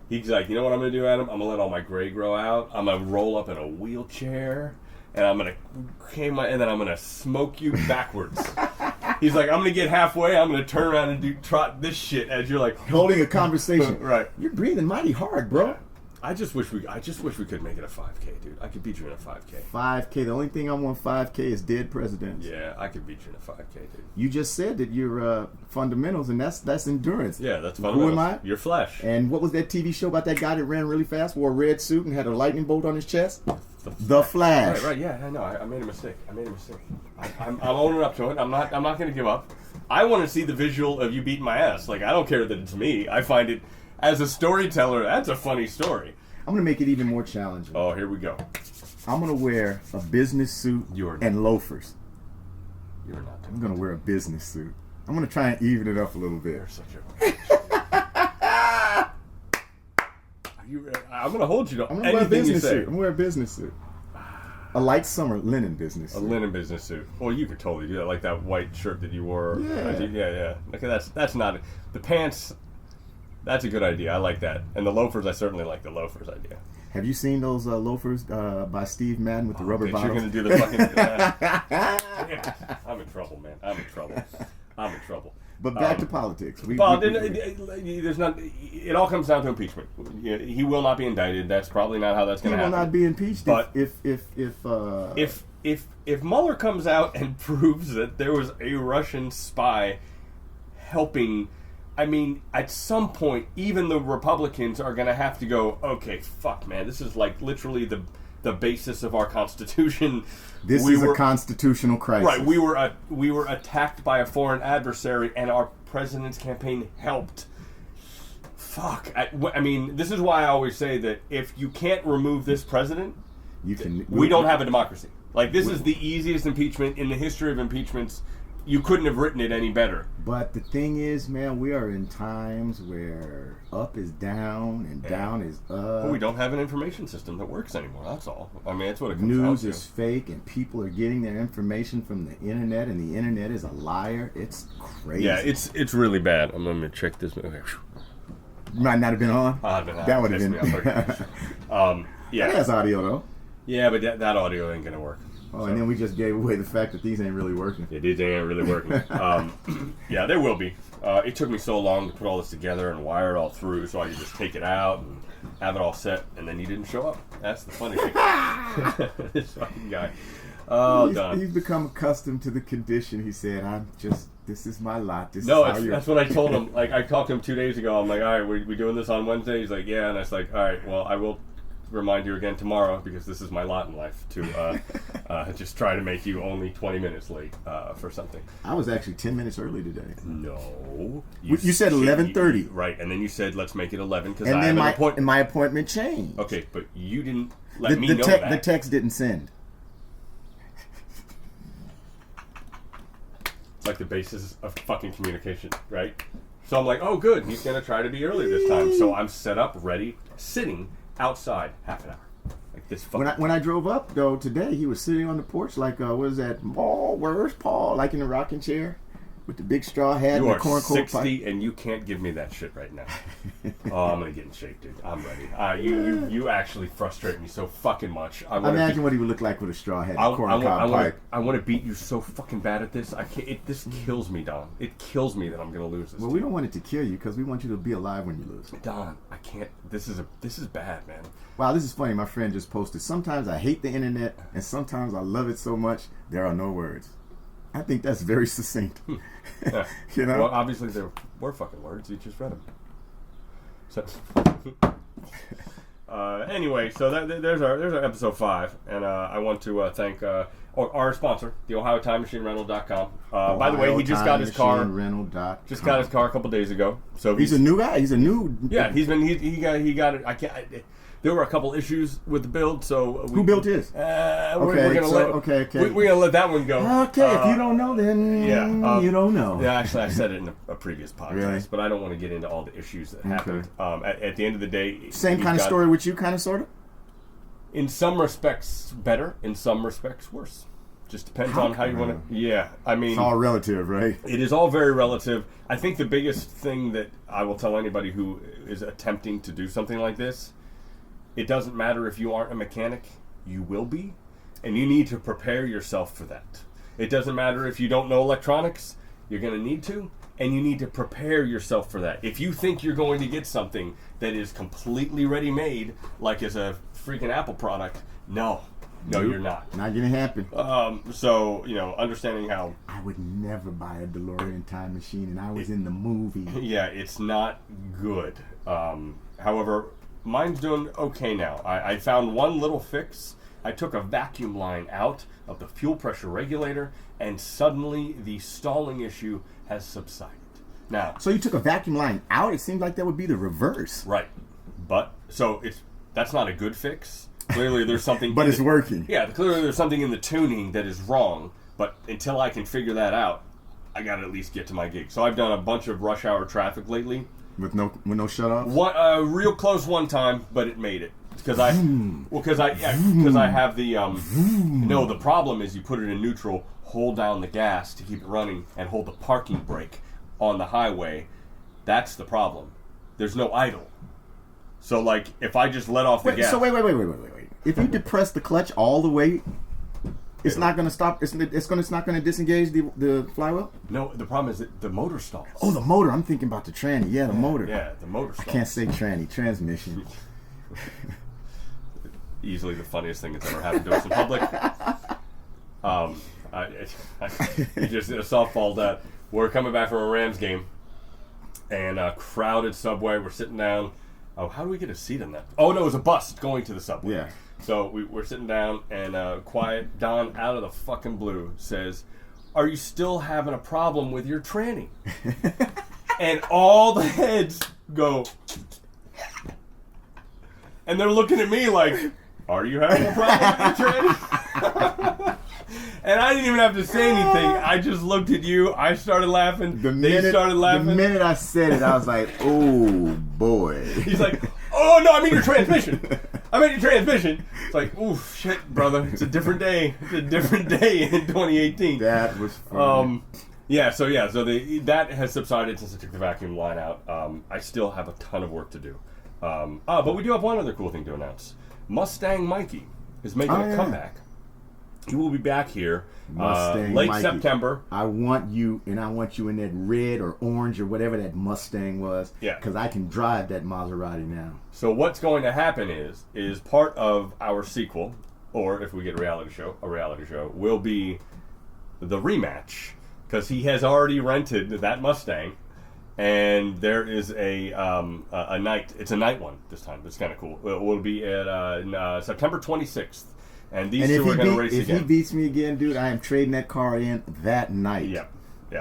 He's like, you know what I'm gonna do, Adam? I'm gonna let all my gray grow out. I'm gonna roll up in a wheelchair, and I'm gonna and then I'm gonna smoke you backwards. He's like, I'm gonna get halfway. I'm gonna turn around and trot this shit as you're like Holding a conversation. Right. You're breathing mighty hard, bro. I just wish we could make it a 5K, dude. I could beat you in a 5K. 5K. The only thing I want 5K is dead presidents. Yeah, I could beat you in a 5K, dude. You just said that you're fundamentals, and that's endurance. Yeah, that's fun. Who am I? Your flesh. And what was that TV show about that guy that ran really fast, wore a red suit, and had a lightning bolt on his chest? The Flash. Right, yeah, I know. I made a mistake. I'm owning up to it. I'm not going to give up. I want to see the visual of you beating my ass. Like, I don't care that it's me. I find it, as a storyteller, that's a funny story. I'm going to make it even more challenging. Oh, here we go. I'm going to wear a business suit You're not. and loafers. You're not. I'm going to wear a business suit. I'm going to try and even it up a little bit. You're such a... I'm going to hold you to I'm going to wear a anything you business say. suit. I'm going to wear a business suit. A light summer linen business A suit. linen business suit. Well, you could totally do that, like that white shirt that you wore. Yeah. Yeah. Okay, that's not the pants. That's a good idea. I like that. And the loafers, I certainly like the loafers idea. Have you seen those loafers by Steve Madden with the rubber Okay, so bottoms? you're gonna do the fucking. I'm in trouble, man. I'm in trouble. But back to politics. There's not. It all comes down to impeachment. He will not be indicted. That's probably not how that's he going to will happen. not be impeached But if if Mueller comes out and proves that there was a Russian spy helping, I mean, at some point, even the Republicans are going to have to go, okay, fuck, man, this is like literally the basis of our Constitution. this is a constitutional crisis. Right, we were attacked by a foreign adversary, and our president's campaign helped. Fuck. I mean, this is why I always say that if you can't remove this president, we don't have a democracy. Like, this is the easiest impeachment in the history of impeachments. You couldn't have written it any better. But the thing is, man, we are in times where up is down and down is up. But we don't have an information system that works anymore. That's all. I mean, that's what it comes down News to. is fake, and people are getting their information from the internet, and the internet is a liar. It's crazy. Yeah, it's really bad. I'm going to check this. Okay. Might not have been on. That would have been. Yeah. That has audio though. Yeah, but that audio ain't gonna work. Oh, and then we just gave away the fact that these ain't really working. Yeah, these ain't really working. Yeah, they will be. It took me so long to put all this together and wire it all through, so I could just take it out and have it all set, and then you didn't show up. That's the funny thing. This fucking guy. Oh, Don. He's become accustomed to the condition. He said, this is my lot. This No, is how that's what I told him. Like, I talked to him 2 days ago. I'm like, all right, we doing this on Wednesday? He's like, yeah. And I was like, all right, well, I will remind you again tomorrow, because this is my lot in life, to just try to make you only 20 minutes late for something. I was actually 10 minutes early today. No. You said 11:30. Right, and then you said, let's make it 11, because And I then have an appointment. my appointment changed. Okay, but you didn't let me know that. The text didn't send. It's like the basis of fucking communication, right? So I'm like, oh, good. He's going to try to be early this time. So I'm set up, ready, sitting outside half an hour. Like this fucking... When I drove up, though, today, he was sitting on the porch like, what is that? Paul, where's Paul? Like in the rocking chair with the big straw hat You and are the corn cob 60 pipe. and you can't give me that shit right now. Oh, I'm going to get in shape, dude. I'm ready. You actually frustrate me so fucking much. Imagine what he would look like with a straw hat and corn cob pipe. I want to beat you so fucking bad at this. I can't. This kills me, Don. It kills me that I'm going to lose this. Well, we don't want it to kill you because we want you to be alive when you lose. Don, I can't. This is bad, man. Wow, this is funny. My friend just posted, sometimes I hate the internet and sometimes I love it so much there are no words. I think that's very succinct. Yeah. You know? Well, obviously there were fucking words. You just read them. So, anyway, so there's our episode 5, and I want to thank our sponsor, the OhioTimeMachineRental.com. By the way, he just got his car. Just got his car a couple days ago. So he's a new guy. He's a new. Yeah, he got it. I can't. There were a couple issues with the build, so who built his? We're gonna let that one go. Okay, if you don't know, then you don't know. Yeah, actually, I said it in a previous podcast, really? But I don't want to get into all the issues that happened. At the end of the day, same kind of story with you, kind of, sort of. In some respects, better. In some respects, worse. Just depends on how you want to. Yeah, I mean, it's all relative, right? It is all very relative. I think the biggest thing that I will tell anybody who is attempting to do something like this. It doesn't matter if you aren't a mechanic, you will be, and you need to prepare yourself for that. It doesn't matter if you don't know electronics, you're going to need to, and you need to prepare yourself for that. If you think you're going to get something that is completely ready-made, like as a freaking Apple product, no, you're not. Not going to happen. So, understanding how... I would never buy a DeLorean time machine, and I was in the movie. Yeah, it's not good. However... Mine's doing okay now. I found one little fix. I took a vacuum line out of the fuel pressure regulator, and suddenly the stalling issue has subsided. Now, so you took a vacuum line out? It seems like that would be the reverse. Right. But, so that's not a good fix. Clearly there's something... But it's working. Yeah, clearly there's something in the tuning that is wrong, but until I can figure that out, I gotta at least get to my gig. So I've done a bunch of rush hour traffic lately. With no shut-offs? Real close one time, but it made it. Because I have the no, the problem is you put it in neutral, hold down the gas to keep it running, and hold the parking brake on the highway. That's the problem. There's no idle. So like if I just let off the gas. So wait. If you depress the clutch all the way, it's not going to stop. It's not going to disengage the flywheel. No, the problem is that the motor stalls. Oh, the motor. I'm thinking about the tranny. Yeah, the motor. Yeah, the motor stalls. I can't say tranny. Transmission. Easily the funniest thing that's ever happened to us in public. Just did a softball that we're coming back from a Rams game, and a crowded subway. We're sitting down. Oh, how do we get a seat in that? Oh no, it was a bus going to the subway. Yeah. So we're sitting down, and quiet Don, out of the fucking blue, says, "Are you still having a problem with your tranny?" And all the heads go, and they're looking at me like, "Are you having a problem with your tranny?" And I didn't even have to say anything. I just looked at you. I started laughing. They started laughing. The minute I said it, I was like, "Oh boy." He's like, "Oh no, I mean your transmission. I meant your transmission." It's like, oof, shit, brother. It's a different day. It's a different day in 2018. That was funny. So that has subsided since I took the vacuum line out. I still have a ton of work to do. But we do have one other cool thing to announce. Mustang Mikey is making a comeback. He will be back here late Mikey. September. I want you in that red or orange or whatever that Mustang was. Yeah. Because I can drive that Maserati now. So what's going to happen is part of our sequel, or if we get a reality show, will be the rematch. Because he has already rented that Mustang, and there is a night. It's a night one this time. It's kind of cool. It will be at September 26th. And these two are going to race again. If he beats me again, dude, I am trading that car in that night. Yeah.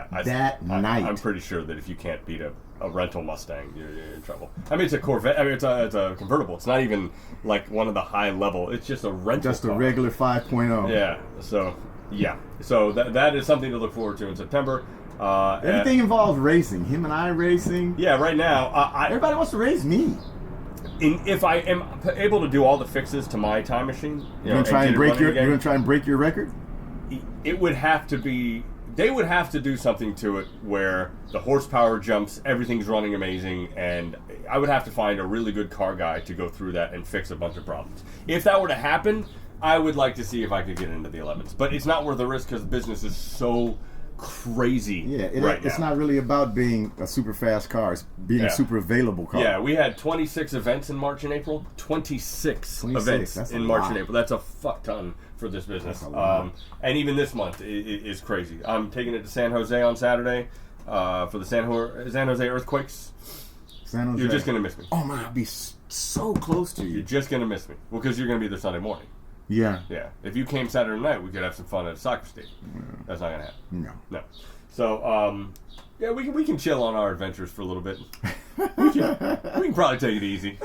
Night. I'm pretty sure that if you can't beat a rental Mustang, you're in trouble. I mean, it's a Corvette. I mean, it's a convertible. It's not even like one of the high level. It's just a rental Just a car. regular 5.0. Yeah. So that is something to look forward to in September. Everything involves racing. Him and I racing. Yeah, right now, Everybody wants to race me. if I am able to do all the fixes to my time machine, You're gonna try and break your. You're gonna try and break your record. it would have to be. They would have to do something to it where the horsepower jumps, everything's running amazing, and I would have to find a really good car guy to go through that and fix a bunch of problems. If that were to happen, I would like to see if I could get into the 11s. But it's not worth the risk because the business is so crazy It's not really about being a super fast car. It's being a super available car. Yeah, we had 26 events in March and April. 26 events in March and April. That's a fuck ton for this business. And even this month is crazy. I'm taking it to San Jose on Saturday for the San Jose Earthquakes. San Jose. You're just going to miss me. Oh man, I'd be so close to you. You're just going to miss me. Well, because you're going to be there Sunday morning. Yeah. Yeah. If you came Saturday night, we could have some fun at a soccer stadium. That's not going to happen. No. So, yeah, we can chill on our adventures for a little bit. We can probably take it easy.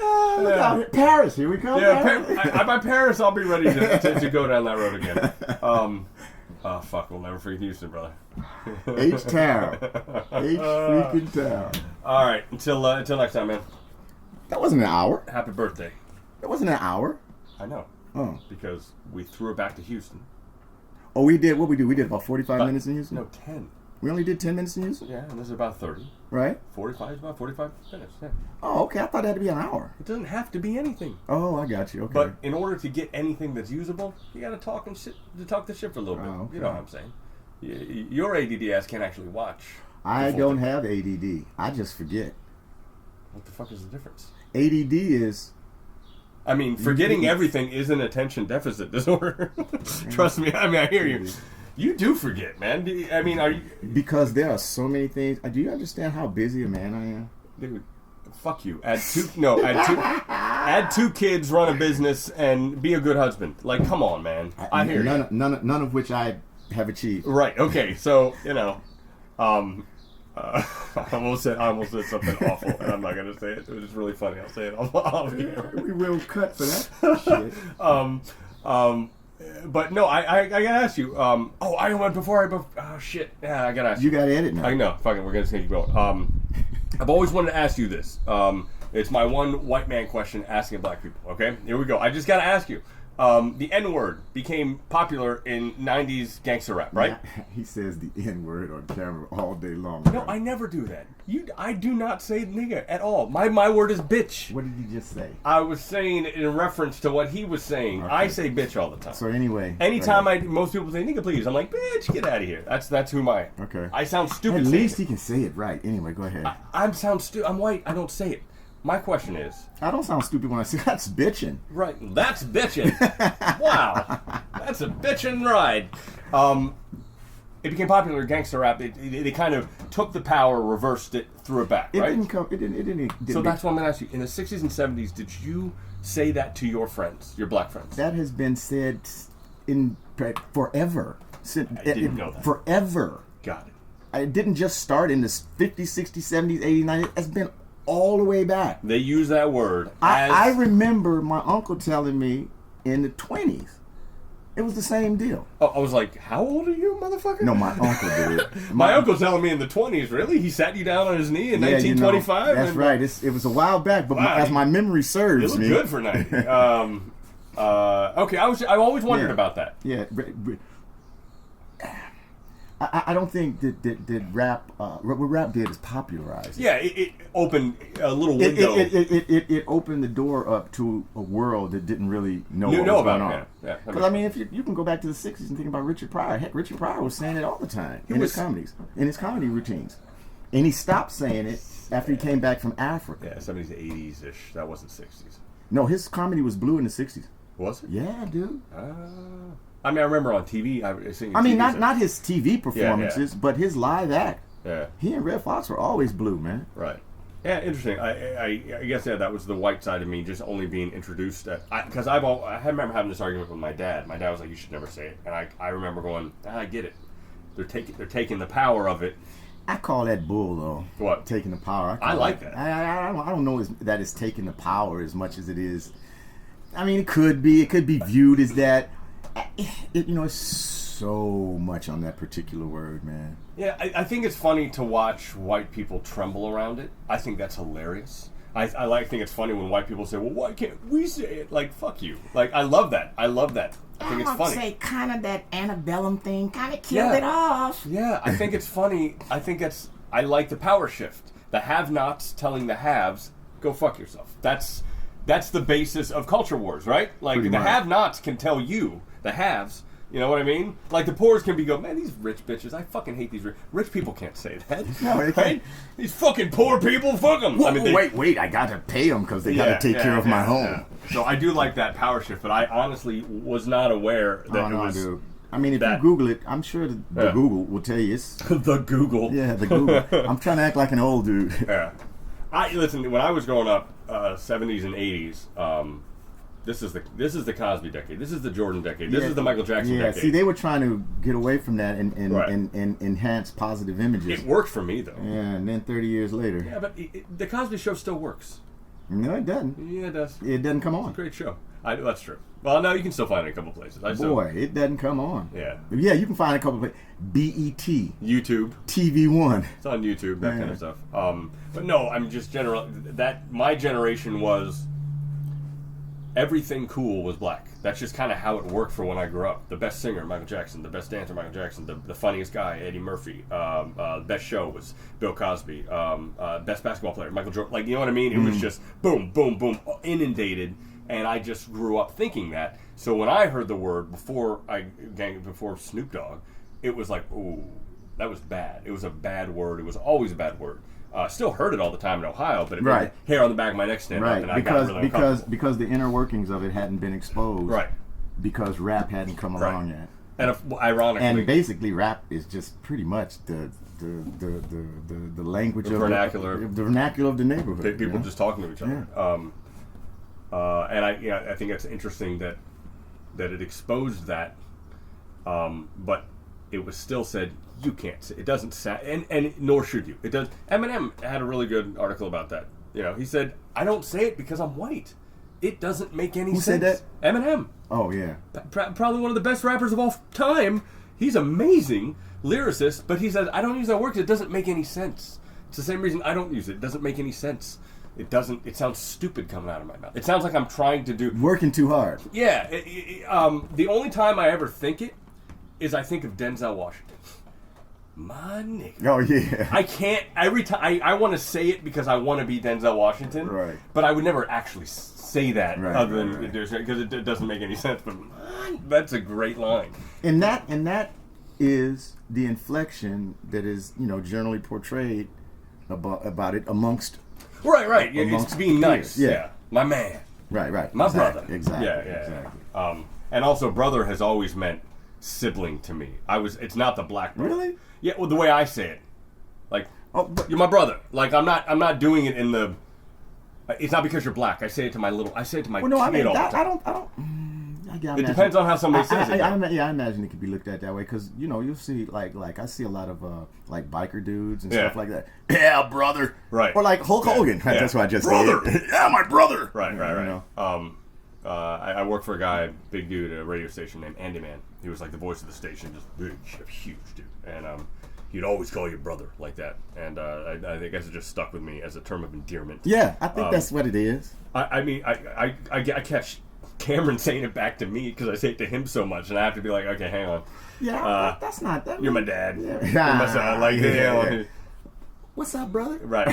Paris, here we come. Yeah, by Paris, I'll be ready to go down that road again. Oh, fuck, we'll never forget Houston, brother. H-Town. H-freaking Town. All right, until next time, man. That wasn't an hour. Happy birthday. That wasn't an hour. I know. Oh. Because we threw it back to Houston. Oh, we did. What we do? We did about 45 minutes in Houston? No, 10. We only did 10 minutes in Houston? Yeah, and this is about 30. Right? 45 is about 45 minutes, yeah. Oh, okay. I thought it had to be an hour. It doesn't have to be anything. Oh, I got you. Okay. But in order to get anything that's usable, you got to talk the shit for a little bit. Oh, okay. You know what I'm saying? Your ADD ass can't actually watch. I don't have ADD. I just forget. What the fuck is the difference? ADD is... I mean, forgetting everything is an attention deficit disorder. Trust me. I mean, I hear you. You do forget, man. I mean, are you... Because there are so many things. Do you understand how busy a man I am? Dude, fuck you. Add two kids, run a business, and be a good husband. Like, come on, man. I hear you. None of which I have achieved. Right. Okay. So, I almost said something awful, and I'm not gonna say it. It was just really funny. I'll say it off here. We will cut for that shit. But no, I gotta ask you. I went before. Oh shit. Yeah, I gotta ask you. You gotta edit now. I know. Fucking, we're gonna keep going. I've always wanted to ask you this. It's my one white man question asking black people. Okay, here we go. I just gotta ask you. The N-word became popular in 90s gangster rap, right? Yeah, he says the N-word on camera all day long. No, I never do that. I do not say nigga at all. My word is bitch. What did you just say? I was saying it in reference to what he was saying. Okay. I say bitch all the time. So anyway. Anytime most people say nigga please, I'm like, bitch, get out of here. That's who Okay. I sound stupid. At least he can say it right. Anyway, go ahead. I'm white. I don't say it. My question is... I don't sound stupid when I say that's bitching. Right. That's bitching. Wow. That's a bitchin' ride. It became popular in gangster rap. They kind of took the power, reversed it, threw it back, right? It didn't. So that's what I'm going to ask you. In the 60s and 70s, did you say that to your friends, your black friends? That has been said in forever. I didn't know that. Forever. Got it. It didn't just start in the 50s, 60s, 70s, 80s, 90s. It's been all the way back. They use that word I remember my uncle telling me in the 20s. It was the same deal. Oh, I was like, how old are you, motherfucker? No, my uncle did. My uncle telling me in the 20s, really? He sat you down on his knee in 1925? That's right. It was a while back, but as my memory serves me. It looked good for 90. Okay, I always wondered about that. Yeah. I don't think that rap, what rap did is popularize it. Yeah, it opened a little window. It opened the door up to a world that didn't really know what was going on. Yeah. Because I mean, if you can go back to the 60s and think about Richard Pryor. Heck, Richard Pryor was saying it all the time in his comedy routines. And he stopped saying it after he came back from Africa. Yeah, 70s to 80s-ish. That wasn't 60s. No, his comedy was blue in the 60s. Was it? Yeah, dude. I mean, I remember on TV. Not his TV performances, but his live act. Yeah. He and Red Fox were always blue, man. Right. Yeah, interesting. I guess that was the white side of me, just only being introduced. Because I remember having this argument with my dad. My dad was like, "You should never say it," and I remember going, "I get it. They're taking the power of it." I call that bull, though. What? Taking the power. I like that. I don't know that it's taking the power as much as it is. I mean, it could be viewed as that. It's so much on that particular word, man. Yeah, I think it's funny to watch white people tremble around it. I think that's hilarious. I think it's funny when white people say, well, why can't we say it? Like, fuck you. Like, I love that. I think it's funny. Say kind of that antebellum thing kind of killed it off. Yeah, I think it's funny. I like the power shift. The have-nots telling the haves, go fuck yourself. That's the basis of culture wars, right? Like, Pretty the much. have-nots can tell you, the haves, you know what I mean? Like, the poors can be man, these rich bitches, I fucking hate these rich people can't say that. No, they right? can't. These fucking poor people, fuck them. Wait, I got to pay them because they got to take care of my home. Yeah. So I do like that power shift, but I honestly was not aware that it was... Dude. I mean, if that. you Google it, I'm sure the Google will tell you it's... the Google. Yeah, the Google. I'm trying to act like an old dude. Yeah. Listen, when I was growing up, 70s and 80s, this is the Cosby decade. This is the Jordan decade. This is the Michael Jackson decade. See, they were trying to get away from that and Right. enhance positive images. It worked for me, though. Yeah, and then 30 years later. Yeah, but the Cosby Show still works. No, it doesn't. Yeah, it does. It doesn't come on. Great show. That's true. Well, no, you can still find it in a couple places. It doesn't come on. Yeah. Yeah, you can find a couple of BET, YouTube. TV1. It's on YouTube, that kind of stuff. But no, I'm just my generation was everything cool was black. That's just kind of how it worked for when I grew up. The best singer, Michael Jackson. The best dancer, Michael Jackson. The funniest guy, Eddie Murphy. The best show was Bill Cosby. Best basketball player, Michael Jordan. Like, you know what I mean? It was just boom, boom, boom, inundated. And I just grew up thinking that. So when I heard the word before Snoop Dogg, it was like, ooh, that was bad. It was a bad word. It was always a bad word. Still heard it all the time in Ohio, but it made the hair on the back of my neck stand up, and I got really uncomfortable. Because the inner workings of it hadn't been exposed. Right. Because rap hadn't come along yet. And ironically, and basically, rap is just pretty much the language of vernacular, the vernacular of the neighborhood. People just talking to each other. Yeah. And I think it's interesting that it exposed that, but it was still said you can't say it. Doesn't sound, and nor should you. It does. Eminem had a really good article about that. You know, he said, "I don't say it because I'm white. It doesn't make any sense." Who said that? Eminem. Oh yeah. Probably one of the best rappers of all time. He's amazing lyricist, but he says, "I don't use that word because it doesn't make any sense." It's the same reason I don't use it. It doesn't make any sense. It doesn't. It sounds stupid coming out of my mouth. It sounds like I'm trying to do working too hard. Yeah. The only time I ever think it is I think of Denzel Washington. My nigga. Oh yeah. I can't. Every time I want to say it because I want to be Denzel Washington. Right. But I would never actually say that other than because it doesn't make any sense. But that's a great line. And that is the inflection that is generally portrayed about it amongst. Right. It's being nice. Yeah. My man. Right. My brother. Exactly. Yeah. Exactly. And also, brother has always meant sibling to me. It's not the black brother. Really? Yeah. Well, the way I say it, like, you're my brother. Like, I'm not doing it in the. It's not because you're black. I say it to my kid all the time. I don't. It depends on how somebody says it. I imagine it could be looked at that way because you'll see like I see a lot of like biker dudes and stuff like that. Yeah, brother. Right. Or like Hulk Hogan. Yeah. That's what I just said. Yeah, my brother. Right. I worked for a guy, big dude, at a radio station named Andy Man. He was like the voice of the station, just big, huge dude, and he'd always call you brother like that. And I guess it just stuck with me as a term of endearment. Yeah, I think that's what it is. I mean, I catch Cameron saying it back to me because I say it to him so much, and I have to be like, okay, hang on. Yeah, that's not that. You're my dad. Yeah. You're my son. Like, yeah. What's up, brother? Right.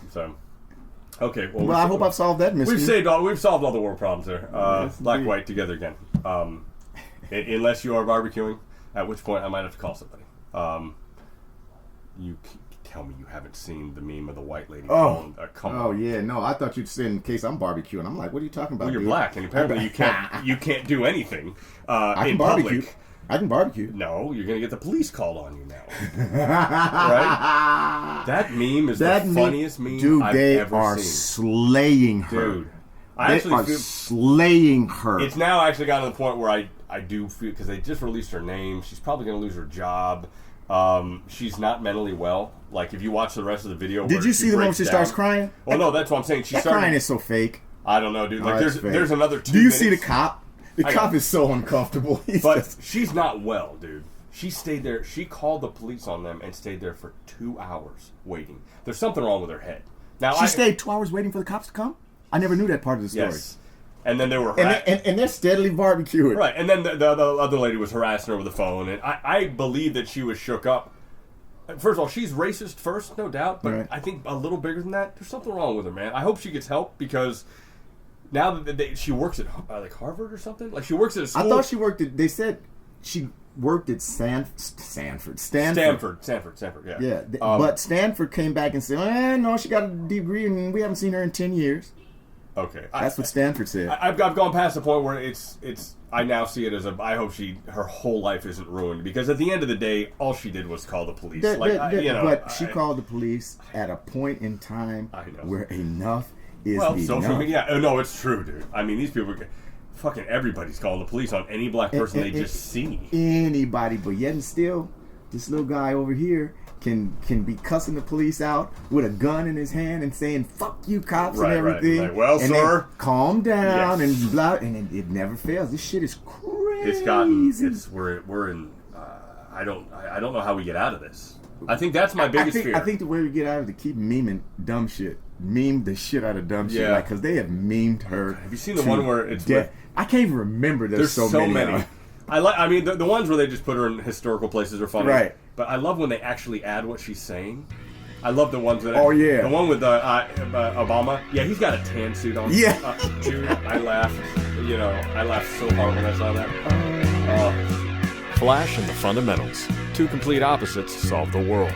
So, okay. Well, I hope I've solved that mystery. We've solved all the world problems there. Black, white, together again. Unless you are barbecuing, at which point I might have to call somebody. You tell me you haven't seen the meme of the white lady calling a come on. Yeah, no, I thought you'd say in case I'm barbecuing. I'm like, what are you talking about? Well, you're black, and apparently you can't do anything I can in barbecue. public. I can barbecue. No, you're gonna get the police called on you now. Right? That meme is the funniest meme I've ever seen. Dude, they are slaying her. Dude, they are slaying her. It's now actually gotten to the point where I do feel, because they just released her name. She's probably gonna lose her job. She's not mentally well. Like, if you watch the rest of the video, did you see the moment she starts crying? Well, no, that's what I'm saying. Crying is so fake. I don't know, dude. Like, there's another 2 Do you minutes. see the cop? The cop is so uncomfortable. But she's not well, dude. She stayed there. She called the police on them and stayed there for 2 hours waiting. There's something wrong with her head. Now She stayed 2 hours waiting for the cops to come? I never knew that part of the story. Yes. And then they were And they're steadily barbecuing. right. And then the other lady was harassing her over the phone, and I believe that she was shook up. First of all, she's racist first, no doubt, but Right. I think a little bigger than that. There's something wrong with her, man. I hope she gets help because now that she works at like Harvard or something. Like she works at a school. I thought she worked at. They said she worked at Stanford. Stanford. Yeah. Yeah, but Stanford came back and said, no, she got a degree and we haven't seen her in 10 years. Okay. That's what Stanford said. I've gone past the point where it's. I now see it as I hope her whole life isn't ruined because at the end of the day, all she did was call the police. But she called the police at a point in time where enough is enough. Social media. Oh, no, it's true, dude. I mean, these people. Fucking everybody's calling the police on any black person they just see. Anybody, but yet and still, this little guy over here can be cussing the police out with a gun in his hand and saying "fuck you, cops" and everything. Right. Like, well, and sir, calm down and blah, and it never fails. This shit is crazy. It's gotten. We're in. I don't know how we get out of this. I think that's my biggest fear. I think the way we get out of it is to keep memeing dumb shit. Meme the shit out of dumb shit, like because they have memed her. Have you seen the one where it's I can't even remember. There's so many. I mean, the ones where they just put her in historical places are funny. Right. But I love when they actually add what she's saying. I love the ones that. Oh yeah. The one with Obama. Yeah, he's got a tan suit on. Yeah. Dude, I laughed. I laughed so hard when I saw that. Flash and the Fundamentals. Two complete opposites solve the world.